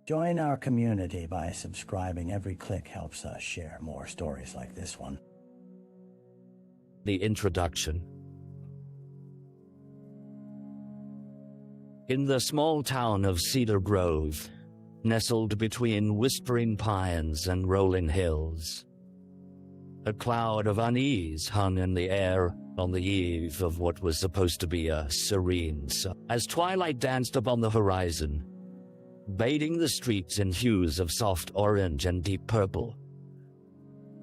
Join our community by subscribing. Every click helps us share more stories like this one. The introduction. In the small town of Cedar Grove, nestled between whispering pines and rolling hills, a cloud of unease hung in the air on the eve of what was supposed to be a serene sun. As twilight danced upon the horizon, bathing the streets in hues of soft orange and deep purple,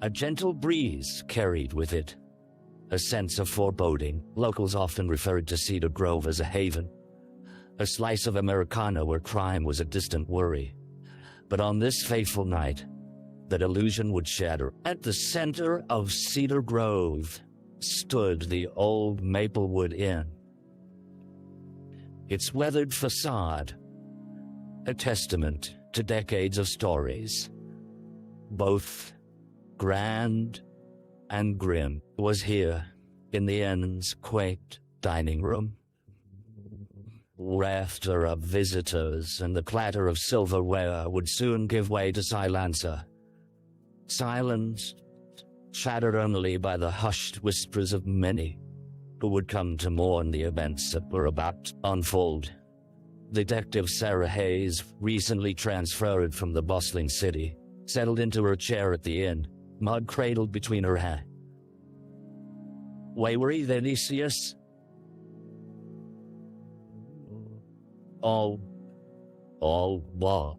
a gentle breeze carried with it a sense of foreboding. Locals often referred to Cedar Grove as a haven, a slice of Americana where crime was a distant worry. But on this fateful night, that illusion would shatter. At the center of Cedar Grove stood the old Maplewood Inn. Its weathered facade, a testament to decades of stories, both grand and grim, was here in the inn's quaint dining room. Laughter of visitors and the clatter of silverware would soon give way to silencer. Silence shattered only by the hushed whispers of many who would come to mourn the events that were about to unfold. Detective Sarah Hayes, recently transferred from the bustling city, settled into her chair at the inn, mug cradled between her hands. "Wayward Vinicius?" All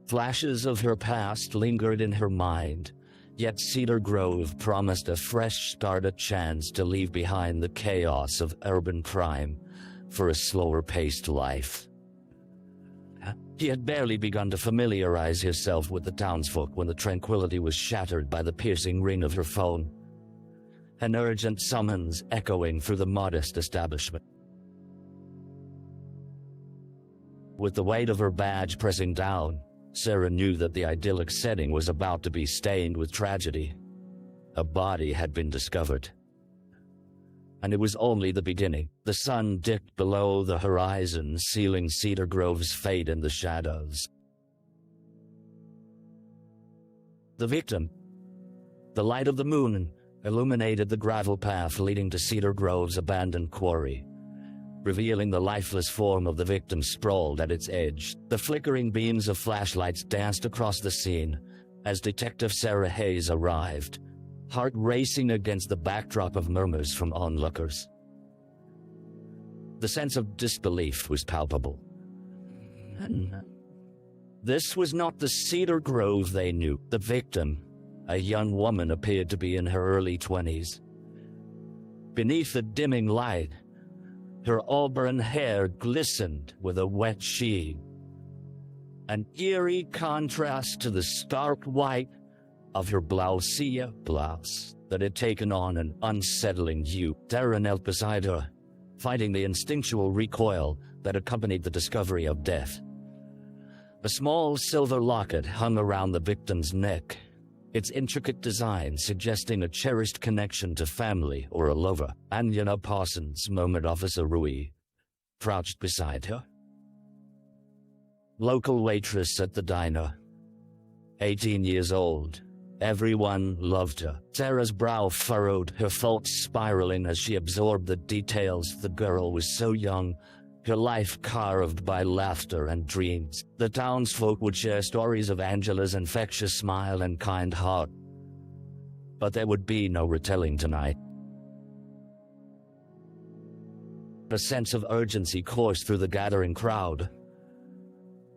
flashes of her past lingered in her mind, yet Cedar Grove promised a fresh start, a chance to leave behind the chaos of urban crime for a slower-paced life. He had barely begun to familiarize himself with the townsfolk when the tranquility was shattered by the piercing ring of her phone, an urgent summons echoing through the modest establishment. With the weight of her badge pressing down, Sarah knew that the idyllic setting was about to be stained with tragedy. A body had been discovered. And it was only the beginning. The sun dipped below the horizon, sealing Cedar Grove's fate in the shadows. The victim. The light of the moon illuminated the gravel path leading to Cedar Grove's abandoned quarry, revealing the lifeless form of the victim sprawled at its edge. The flickering beams of flashlights danced across the scene as Detective Sarah Hayes arrived, heart racing against the backdrop of murmurs from onlookers. The sense of disbelief was palpable. This was not the Cedar Grove they knew. The victim, a young woman, appeared to be in her early 20s. Beneath the dimming light, her auburn hair glistened with a wet sheen, an eerie contrast to the stark white of her blouse that had taken on an unsettling hue. Sarah knelt beside her, fighting the instinctual recoil that accompanied the discovery of death. A small silver locket hung around the victim's neck, its intricate design suggesting a cherished connection to family or a lover. Anya Parsons, moment Officer Rui, crouched beside her. Local waitress at the diner, 18 years old. Everyone loved her. Sarah's brow furrowed, her thoughts spiraling as she absorbed the details. The girl was so young, her life carved by laughter and dreams. The townsfolk would share stories of Angela's infectious smile and kind heart, but there would be no retelling tonight. A sense of urgency coursed through the gathering crowd.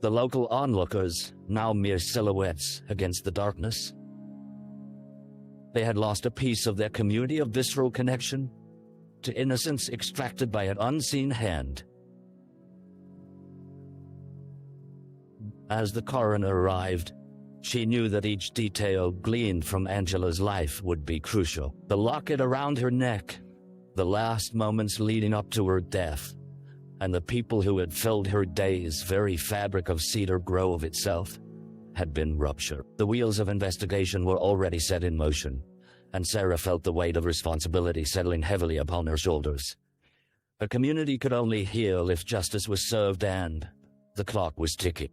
The local onlookers, now mere silhouettes against the darkness. They had lost a piece of their community of visceral connection to innocence extracted by an unseen hand. As the coroner arrived, she knew that each detail gleaned from Angela's life would be crucial. The locket around her neck, the last moments leading up to her death, and the people who had filled her days, very fabric of Cedar Grove itself, had been ruptured. The wheels of investigation were already set in motion, and Sarah felt the weight of responsibility settling heavily upon her shoulders. A community could only heal if justice was served, and the clock was ticking.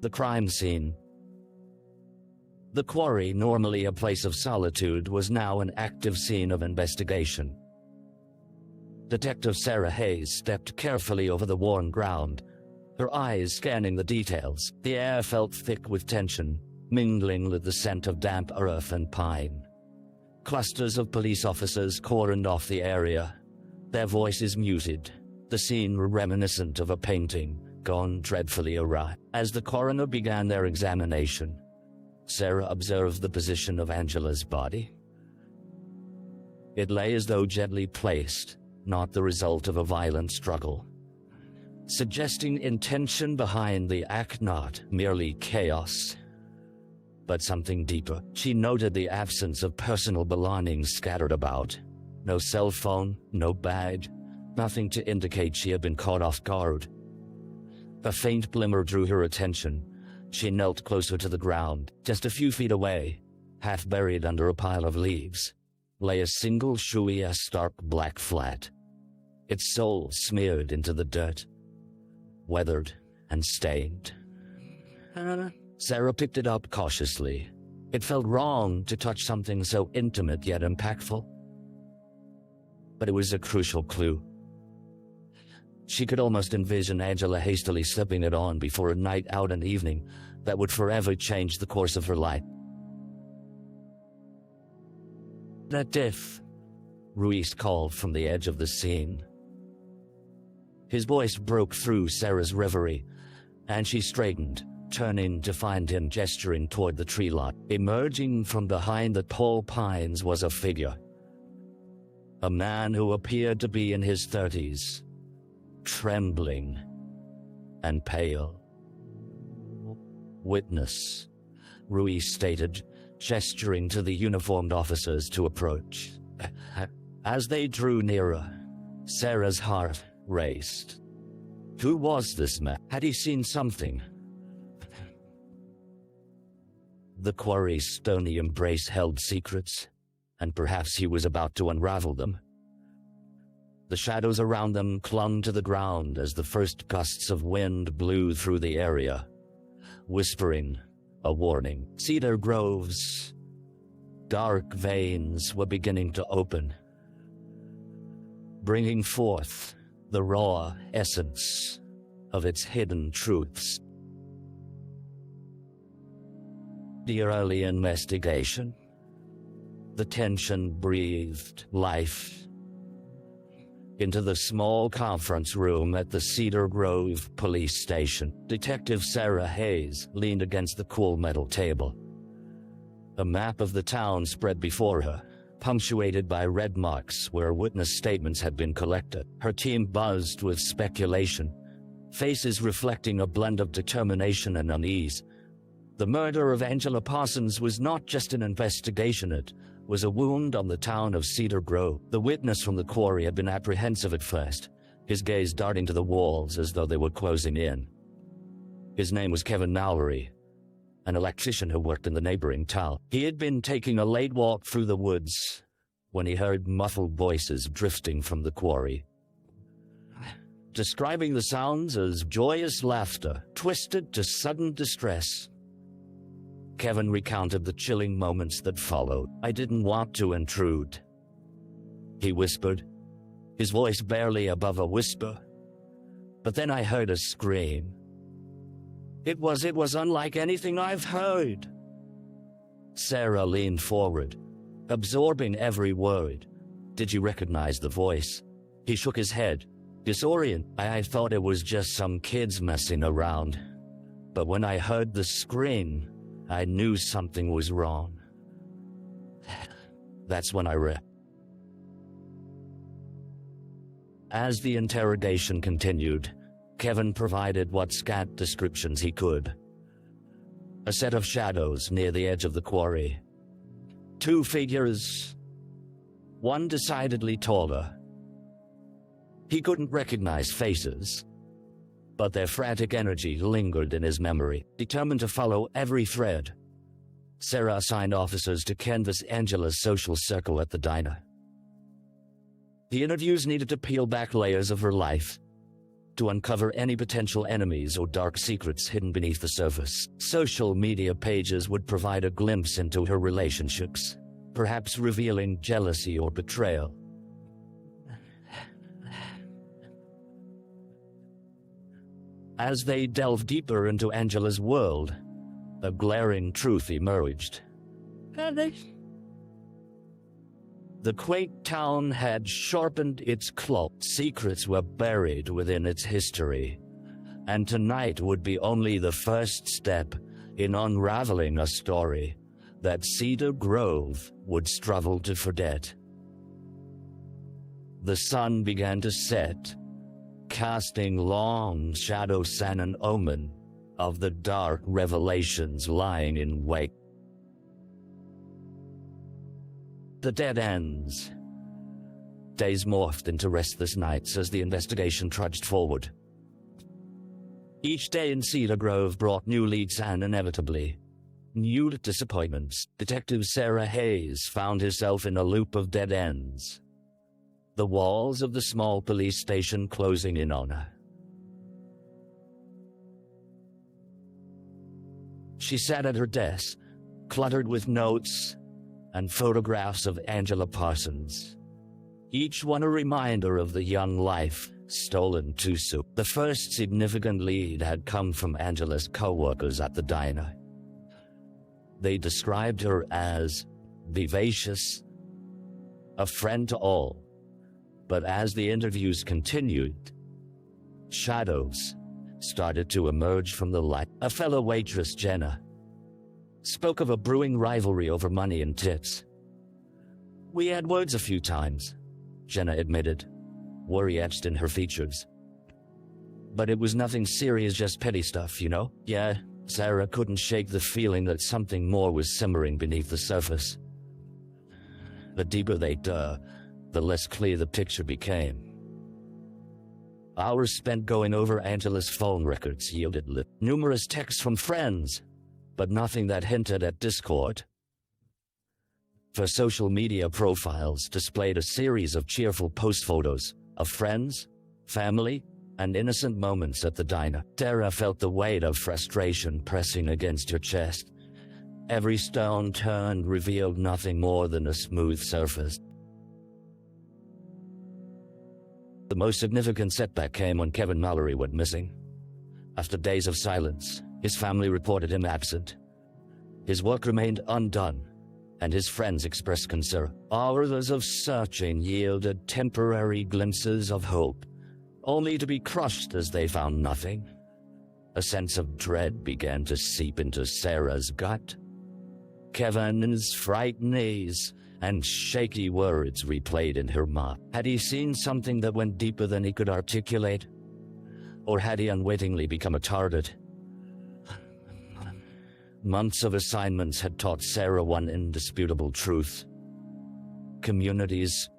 The crime scene. The quarry, normally a place of solitude, was now an active scene of investigation. Detective Sarah Hayes stepped carefully over the worn ground, her eyes scanning the details. The air felt thick with tension, mingling with the scent of damp earth and pine. Clusters of police officers cordoned off the area, their voices muted, the scene reminiscent of a painting gone dreadfully awry. As the coroner began their examination, Sarah observed the position of Angela's body. It lay as though gently placed, not the result of a violent struggle, suggesting intention behind the act, not merely chaos, but something deeper. She noted the absence of personal belongings scattered about. No cell phone, no badge, nothing to indicate she had been caught off guard. A faint glimmer drew her attention. She knelt closer to the ground. Just a few feet away, half buried under a pile of leaves, lay a single shoey stark black flat, its sole smeared into the dirt, weathered and stained. Sarah picked it up cautiously. It felt wrong to touch something so intimate yet impactful. But it was a crucial clue. She could almost envision Angela hastily slipping it on before a night out and evening that would forever change the course of her life. "That death," Ruiz called from the edge of the scene. His voice broke through Sarah's reverie, and she straightened, turning to find him gesturing toward the tree lot. Emerging from behind the tall pines was a figure. A man who appeared to be in his 30s, trembling and pale. "Witness," Ruiz stated, gesturing to the uniformed officers to approach. As they drew nearer, Sarah's heart raced. Who was this man? Had he seen something? The quarry's stony embrace held secrets, and perhaps he was about to unravel them. The shadows around them clung to the ground as the first gusts of wind blew through the area, whispering a warning. Cedar Grove's dark veins were beginning to open, bringing forth the raw essence of its hidden truths. The early investigation. The tension breathed life into the small conference room at the Cedar Grove police station. Detective Sarah Hayes leaned against the cool metal table. A map of the town spread before her, punctuated by red marks where witness statements had been collected. Her team buzzed with speculation, faces reflecting a blend of determination and unease. The murder of Angela Parsons was not just an investigation, it was a wound on the town of Cedar Grove. The witness from the quarry had been apprehensive at first, his gaze darting to the walls as though they were closing in. His name was Kevin Mallory, an electrician who worked in the neighboring town. He had been taking a late walk through the woods when he heard muffled voices drifting from the quarry, describing the sounds as joyous laughter, twisted to sudden distress. Kevin recounted the chilling moments that followed. "I didn't want to intrude," he whispered, his voice barely above a whisper. "But then I heard a scream. It was unlike anything I've heard." Sarah leaned forward, absorbing every word. "Did you recognize the voice?" He shook his head, disoriented. I thought it was just some kids messing around. But when I heard the scream, I knew something was wrong. That's when I As the interrogation continued, Kevin provided what scant descriptions he could. A set of shadows near the edge of the quarry. 2 figures, one decidedly taller. He couldn't recognize faces, but their frantic energy lingered in his memory. Determined to follow every thread, Sarah assigned officers to canvass Angela's social circle at the diner. The interviews needed to peel back layers of her life, to uncover any potential enemies or dark secrets hidden beneath the surface. Social media pages would provide a glimpse into her relationships, perhaps revealing jealousy or betrayal. As they delved deeper into Angela's world, a glaring truth emerged. The quaint town had sharpened its claw. Secrets were buried within its history, and tonight would be only the first step in unraveling a story that Cedar Grove would struggle to forget. The sun began to set, casting long shadows and an omen of the dark revelations lying in wait. The dead ends. Days morphed into restless nights as the investigation trudged forward. Each day in Cedar Grove brought new leads and, inevitably, new disappointments. Detective Sarah Hayes found herself in a loop of dead ends, the walls of the small police station closing in on her. She sat at her desk, cluttered with notes and photographs of Angela Parsons, each one a reminder of the young life stolen too soon. The first significant lead had come from Angela's co-workers at the diner. They described her as vivacious, a friend to all. But as the interviews continued, shadows started to emerge from the light. A fellow waitress, Jenna, spoke of a brewing rivalry over money and tits. "We had words a few times," Jenna admitted, worry etched in her features. "But it was nothing serious, just petty stuff, you know?" "Yeah," Sarah couldn't shake the feeling that something more was simmering beneath the surface. The deeper they dug, the less clear the picture became. Hours spent going over Angela's phone records yielded numerous texts from friends, but nothing that hinted at discord. Her social media profiles displayed a series of cheerful post photos of friends, family, and innocent moments at the diner. Sarah felt the weight of frustration pressing against her chest. Every stone turned revealed nothing more than a smooth surface. The most significant setback came when Kevin Mallory went missing. After days of silence, his family reported him absent. His work remained undone, and his friends expressed concern. Hours of searching yielded temporary glimpses of hope, only to be crushed as they found nothing. A sense of dread began to seep into Sarah's gut. Kevin's frightened knees and shaky words replayed in her mind. Had he seen something that went deeper than he could articulate? Or had he unwittingly become a target? Months of assignments had taught Sarah one indisputable truth. Communities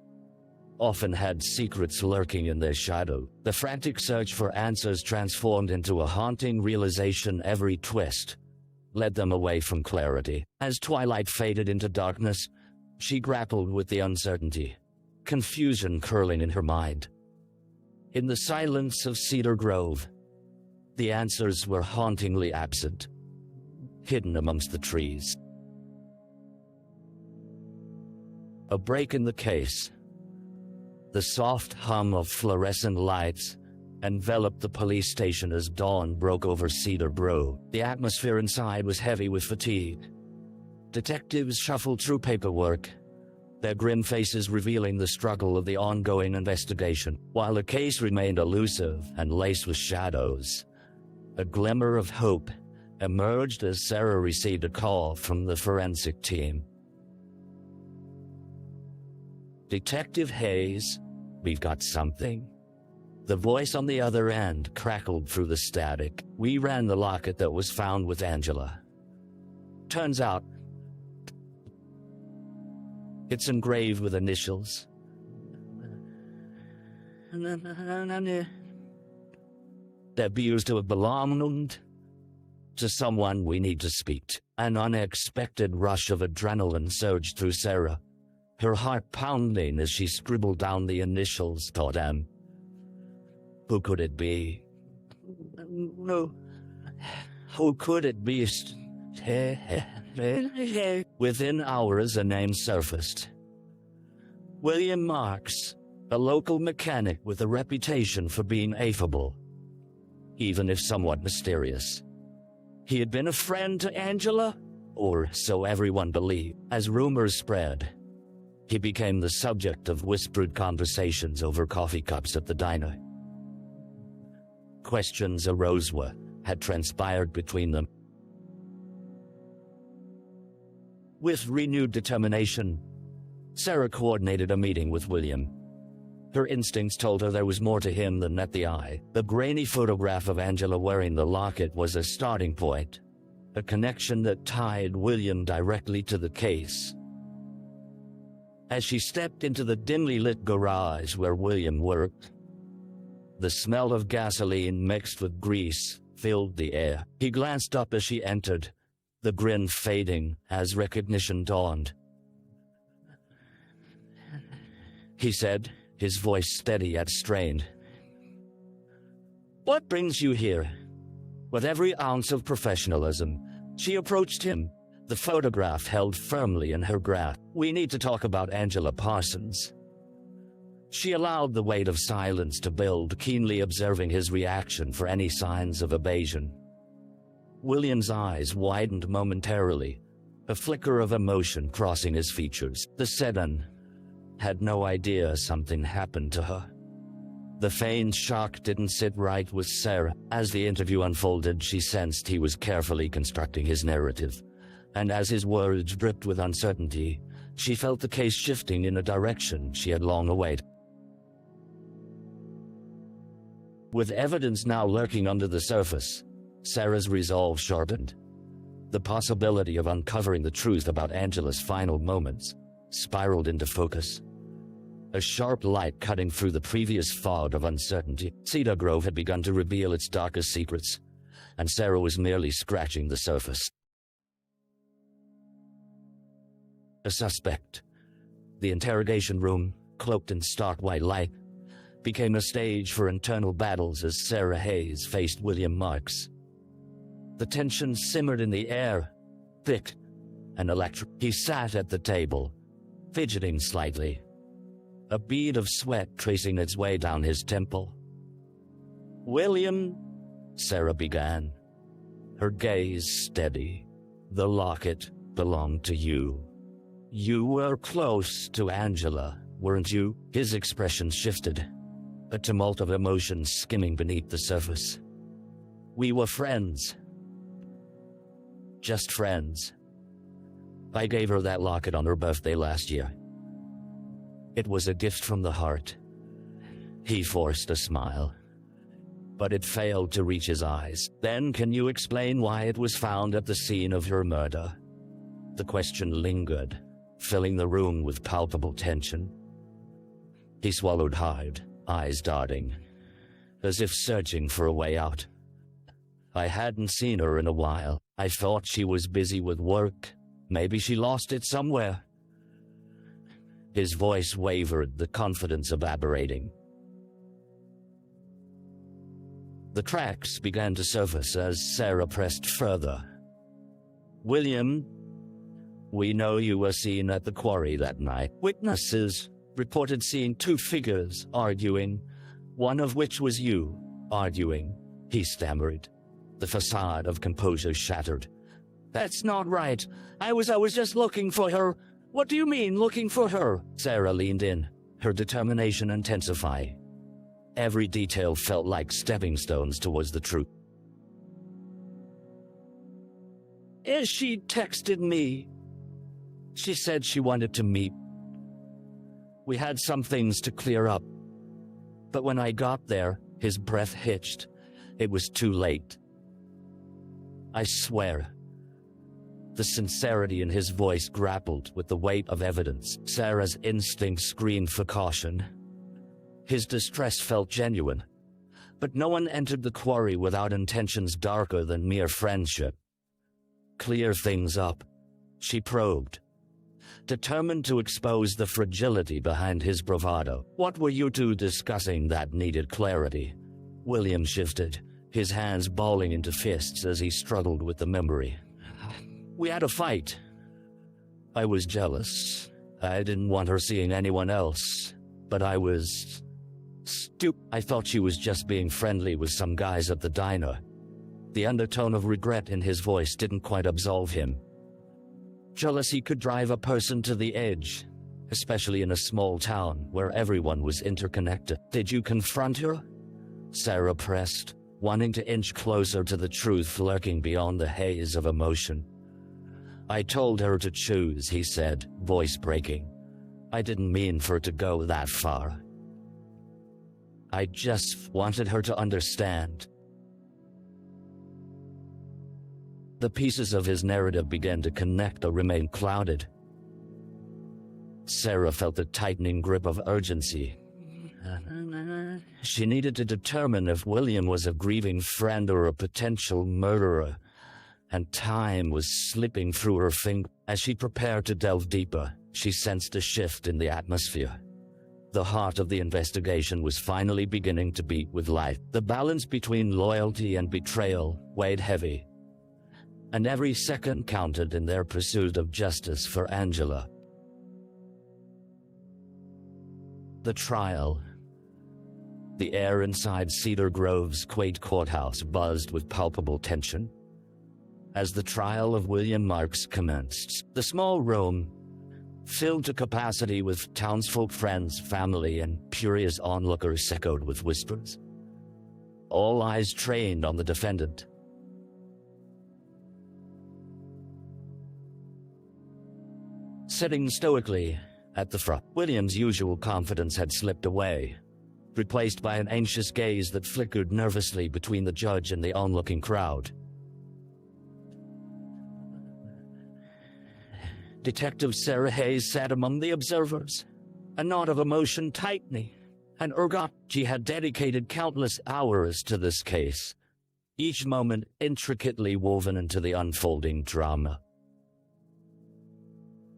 often had secrets lurking in their shadow. The frantic search for answers transformed into a haunting realization. Every twist led them away from clarity. As twilight faded into darkness, she grappled with the uncertainty, confusion curling in her mind. In the silence of Cedar Grove, the answers were hauntingly absent, hidden amongst the trees. A break in the case. The soft hum of fluorescent lights enveloped the police station as dawn broke over Cedar Grove. The atmosphere inside was heavy with fatigue. Detectives shuffled through paperwork, their grim faces revealing the struggle of the ongoing investigation. While the case remained elusive and laced with shadows, a glimmer of hope emerged as Sarah received a call from the forensic team. "Detective Hayes, we've got something." The voice on the other end crackled through the static. "We ran the locket that was found with Angela. Turns out, it's engraved with initials. That appears to have belonged to someone we need to speak to." An unexpected rush of adrenaline surged through Sarah, her heart pounding as she scribbled down the initials. "M. Who could it be? No. Who could it be? Within hours, a name surfaced. William Marks, a local mechanic with a reputation for being affable, even if somewhat mysterious. He had been a friend to Angela, or so everyone believed. As rumors spread, he became the subject of whispered conversations over coffee cups at the diner. Questions arose what had transpired between them. With renewed determination, Sarah coordinated a meeting with William. Her instincts told her there was more to him than met the eye. The grainy photograph of Angela wearing the locket was a starting point, a connection that tied William directly to the case. As she stepped into the dimly lit garage where William worked, the smell of gasoline mixed with grease filled the air. He glanced up as she entered, the grin fading as recognition dawned. He said, his voice steady yet strained. "What brings you here?" With every ounce of professionalism, she approached him, the photograph held firmly in her grasp. "We need to talk about Angela Parsons." She allowed the weight of silence to build, keenly observing his reaction for any signs of evasion. William's eyes widened momentarily, a flicker of emotion crossing his features. The sedan had no idea something happened to her. The feigned shock didn't sit right with Sarah. As the interview unfolded, she sensed he was carefully constructing his narrative, and as his words dripped with uncertainty, she felt the case shifting in a direction she had long awaited. With evidence now lurking under the surface, Sarah's resolve sharpened. The possibility of uncovering the truth about Angela's final moments spiraled into focus, a sharp light cutting through the previous fog of uncertainty. Cedar Grove had begun to reveal its darkest secrets, and Sarah was merely scratching the surface. A suspect. The interrogation room, cloaked in stark white light, became a stage for internal battles as Sarah Hayes faced William Marks. The tension simmered in the air, thick and electric. He sat at the table, fidgeting slightly, a bead of sweat tracing its way down his temple. "William," Sarah began, her gaze steady, "the locket belonged to you. You were close to Angela, weren't you?" His expression shifted, a tumult of emotions skimming beneath the surface. "We were friends. Just friends. I gave her that locket on her birthday last year. It was a gift from the heart." He forced a smile, but it failed to reach his eyes. "Then can you explain why it was found at the scene of her murder?" The question lingered, filling the room with palpable tension. He swallowed hard, eyes darting, as if searching for a way out. "I hadn't seen her in a while. I thought she was busy with work. Maybe she lost it somewhere." His voice wavered, the confidence evaporating. The cracks began to surface as Sarah pressed further. "William, we know you were seen at the quarry that night. Witnesses reported seeing two figures arguing, one of which was you, arguing," he stammered, the facade of composure shattered. "That's not right. I was just looking for her." "What do you mean, looking for her?" Sarah leaned in, her determination intensifying. Every detail felt like stepping stones towards the truth. "She texted me. She said she wanted to meet. We had some things to clear up. But when I got there," his breath hitched, "it was too late. I swear." The sincerity in his voice grappled with the weight of evidence. Sarah's instinct screamed for caution. His distress felt genuine, but no one entered the quarry without intentions darker than mere friendship. "Clear things up," she probed, determined to expose the fragility behind his bravado. "What were you two discussing that needed clarity?" William shifted, his hands balling into fists as he struggled with the memory. We had a fight. I was jealous. I didn't want her seeing anyone else, but I was stupid. I thought she was just being friendly with some guys at the diner. The undertone of regret in his voice didn't quite absolve him. Jealousy could drive a person to the edge, especially in a small town where everyone was interconnected. Did you confront her? Sarah pressed, wanting to inch closer to the truth lurking beyond the haze of emotion. I told her to choose, he said, voice breaking. I didn't mean for it to go that far. I just wanted her to understand. The pieces of his narrative began to connect or remain clouded. Sarah felt the tightening grip of urgency. She needed to determine if William was a grieving friend or a potential murderer, and time was slipping through her fingers. As she prepared to delve deeper, she sensed a shift in the atmosphere. The heart of the investigation was finally beginning to beat with life. The balance between loyalty and betrayal weighed heavy, and every second counted in their pursuit of justice for Angela. The trial. The air inside Cedar Grove's quaint courthouse buzzed with palpable tension. As the trial of William Marks commenced, the small room, filled to capacity with townsfolk, friends, family, and curious onlookers, echoed with whispers. All eyes trained on the defendant. Sitting stoically at the front, William's usual confidence had slipped away, replaced by an anxious gaze that flickered nervously between the judge and the onlooking crowd. Detective Sarah Hayes sat among the observers, a knot of emotion tightening, and she had dedicated countless hours to this case, each moment intricately woven into the unfolding drama.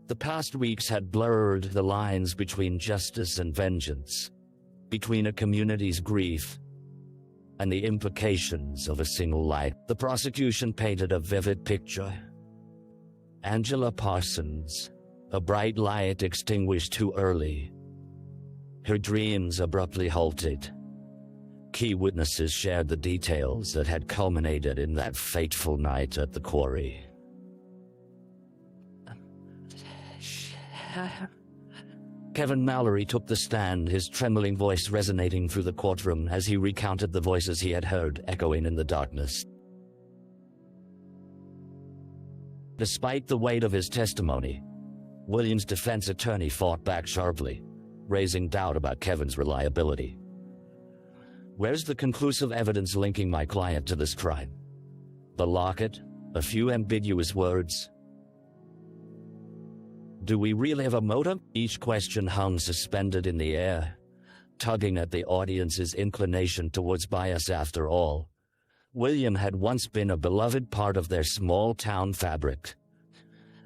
The past weeks had blurred the lines between justice and vengeance, between a community's grief and the implications of a single life. The prosecution painted a vivid picture. Angela Parsons, a bright light extinguished too early. Her dreams abruptly halted. Key witnesses shared the details that had culminated in that fateful night at the quarry. Kevin Mallory took the stand, his trembling voice resonating through the courtroom as he recounted the voices he had heard echoing in the darkness. Despite the weight of his testimony, William's defense attorney fought back sharply, raising doubt about Kevin's reliability. Where's the conclusive evidence linking my client to this crime? The locket? A few ambiguous words? Do we really have a motive? Each question hung suspended in the air, tugging at the audience's inclination towards bias. After all, William had once been a beloved part of their small-town fabric.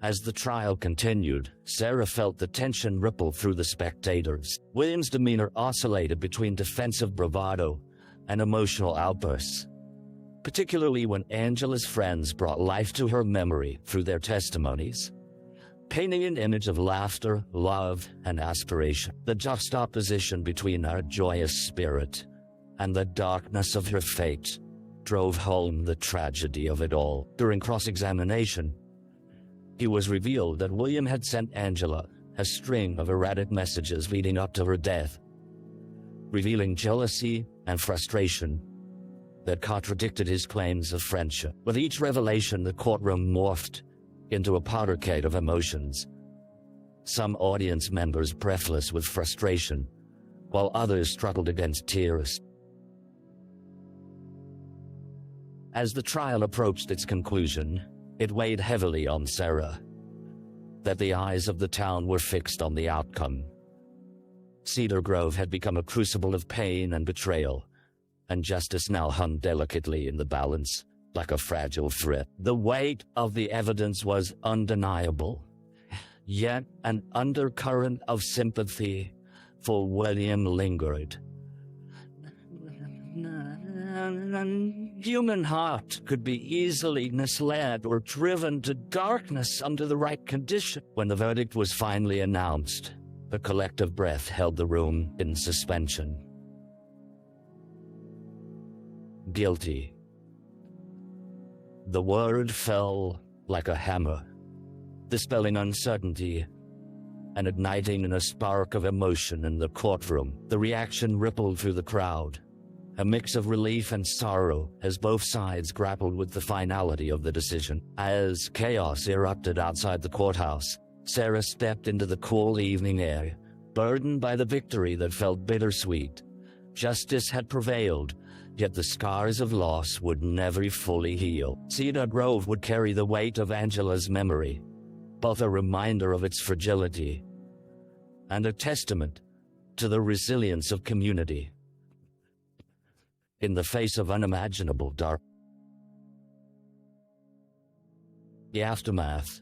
As the trial continued, Sarah felt the tension ripple through the spectators. William's demeanor oscillated between defensive bravado and emotional outbursts, particularly when Angela's friends brought life to her memory through their testimonies, painting an image of laughter, love, and aspiration. The juxtaposition between her joyous spirit and the darkness of her fate drove home the tragedy of it all. During cross-examination, it was revealed that William had sent Angela a string of erratic messages leading up to her death, revealing jealousy and frustration that contradicted his claims of friendship. With each revelation, the courtroom morphed into a powder keg of emotions. Some audience members breathless with frustration, while others struggled against tears. As the trial approached its conclusion, it weighed heavily on Sarah that the eyes of the town were fixed on the outcome. Cedar Grove had become a crucible of pain and betrayal, and justice now hung delicately in the balance, like a fragile thread. The weight of the evidence was undeniable, yet an undercurrent of sympathy for William lingered. An human heart could be easily misled or driven to darkness under the right condition. When the verdict was finally announced, a collective breath held the room in suspension. Guilty. The word fell like a hammer, dispelling uncertainty and igniting a spark of emotion in the courtroom. The reaction rippled through the crowd, a mix of relief and sorrow as both sides grappled with the finality of the decision. As chaos erupted outside the courthouse, Sarah stepped into the cool evening air, burdened by the victory that felt bittersweet. Justice had prevailed, yet the scars of loss would never fully heal. Cedar Grove would carry the weight of Angela's memory, both a reminder of its fragility and a testament to the resilience of community in the face of unimaginable dark. The aftermath.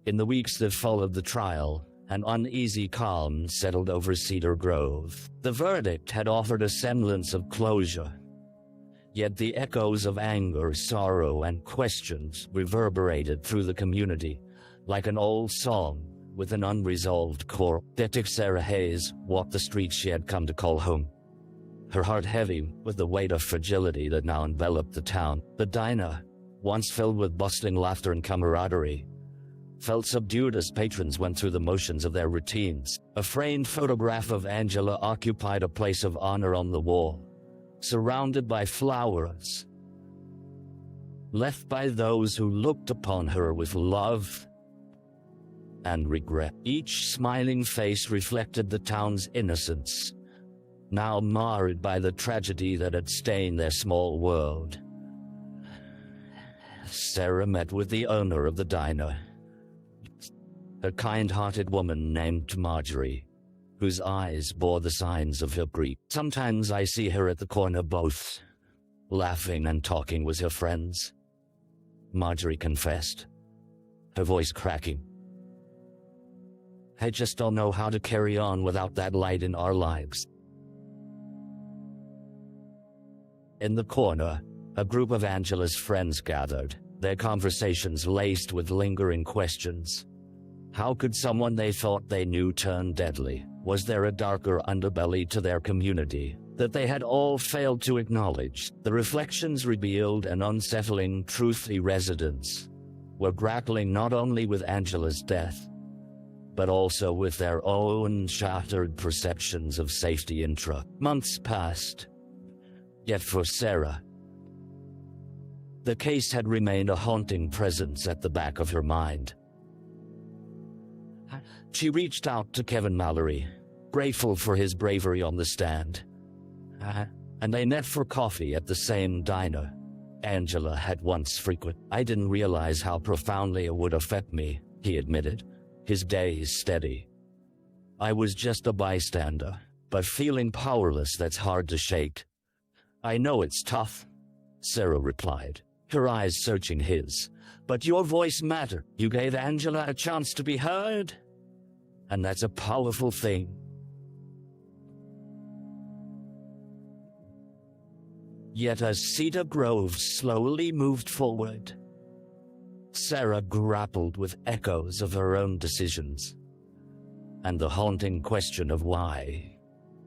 In the weeks that followed the trial, an uneasy calm settled over Cedar Grove. The verdict had offered a semblance of closure, yet the echoes of anger, sorrow, and questions reverberated through the community like an old song with an unresolved chord. Detective Sarah Hayes walked the streets she had come to call home, her heart heavy with the weight of fragility that now enveloped the town. The diner, once filled with bustling laughter and camaraderie, felt subdued as patrons went through the motions of their routines. A framed photograph of Angela occupied a place of honor on the wall, surrounded by flowers, left by those who looked upon her with love and regret. Each smiling face reflected the town's innocence, now marred by the tragedy that had stained their small world. Sarah met with the owner of the diner, a kind-hearted woman named Marjorie, whose eyes bore the signs of her grief. Sometimes I see her at the corner both laughing and talking with her friends, Marjorie confessed, her voice cracking. I just don't know how to carry on without that light in our lives. In the corner, a group of Angela's friends gathered, their conversations laced with lingering questions. How could someone they thought they knew turn deadly? Was there a darker underbelly to their community that they had all failed to acknowledge? The reflections revealed an unsettling truth. The residents were grappling not only with Angela's death, but also with their own shattered perceptions of safety in truck. Months passed, yet for Sarah, the case had remained a haunting presence at the back of her mind. She reached out to Kevin Mallory, grateful for his bravery on the stand, and they met for coffee at the same diner Angela had once frequented. I didn't realize how profoundly it would affect me, he admitted, his gaze steady. I was just a bystander, but feeling powerless that's hard to shake. I know it's tough, Sarah replied, her eyes searching his. But your voice mattered. You gave Angela a chance to be heard, and that's a powerful thing. Yet as Cedar Grove slowly moved forward, Sarah grappled with echoes of her own decisions, and the haunting question of why.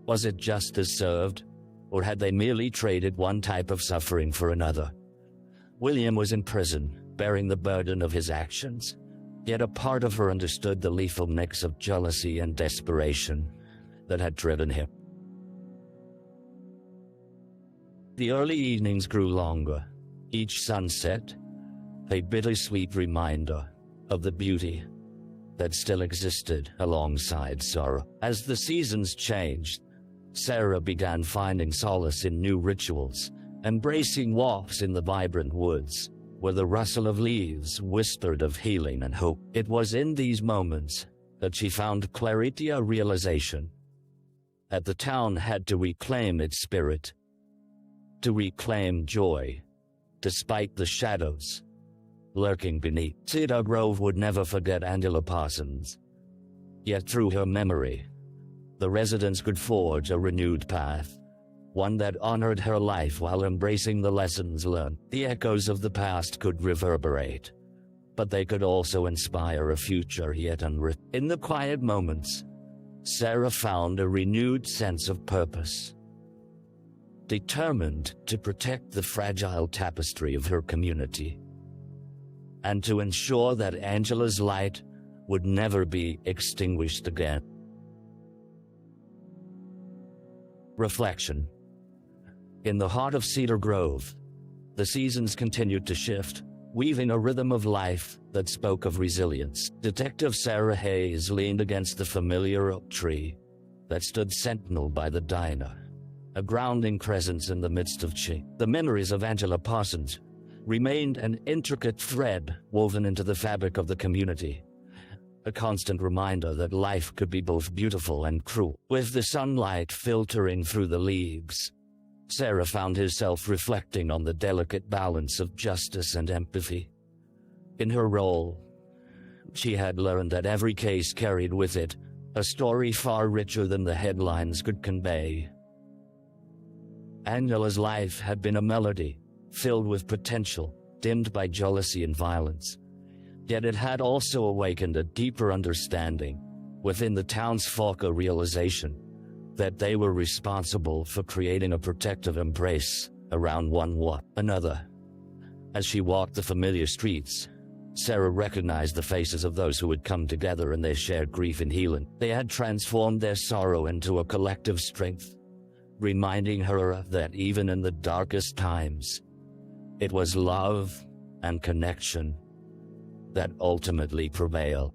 Was it justice served, or had they merely traded one type of suffering for another? William was in prison, bearing the burden of his actions, yet a part of her understood the lethal mix of jealousy and desperation that had driven him. The early evenings grew longer, each sunset a bittersweet reminder of the beauty that still existed alongside sorrow. As the seasons changed, Sarah began finding solace in new rituals, embracing walks in the vibrant woods, where the rustle of leaves whispered of healing and hope. It was in these moments that she found clarity, a realization that the town had to reclaim its spirit, to reclaim joy, despite the shadows lurking beneath. Cedar Grove would never forget Angela Parsons, yet through her memory, the residents could forge a renewed path, one that honored her life while embracing the lessons learned. The echoes of the past could reverberate, but they could also inspire a future yet unwritten. In the quiet moments, Sarah found a renewed sense of purpose. Determined to protect the fragile tapestry of her community, and to ensure that Angela's light would never be extinguished again. Reflection. In the heart of Cedar Grove, the seasons continued to shift, weaving a rhythm of life that spoke of resilience. Detective Sarah Hayes leaned against the familiar oak tree that stood sentinel by the diner, a grounding presence in the midst of change. The memories of Angela Parsons remained an intricate thread woven into the fabric of the community, a constant reminder that life could be both beautiful and cruel. With the sunlight filtering through the leaves, Sarah found herself reflecting on the delicate balance of justice and empathy. In her role, she had learned that every case carried with it a story far richer than the headlines could convey. Angela's life had been a melody, filled with potential, dimmed by jealousy and violence. Yet it had also awakened a deeper understanding within the townsfolk, a realization that they were responsible for creating a protective embrace around another. As she walked the familiar streets, Sarah recognized the faces of those who had come together in their shared grief and healing. They had transformed their sorrow into a collective strength, reminding her that even in the darkest times, it was love and connection that ultimately prevailed.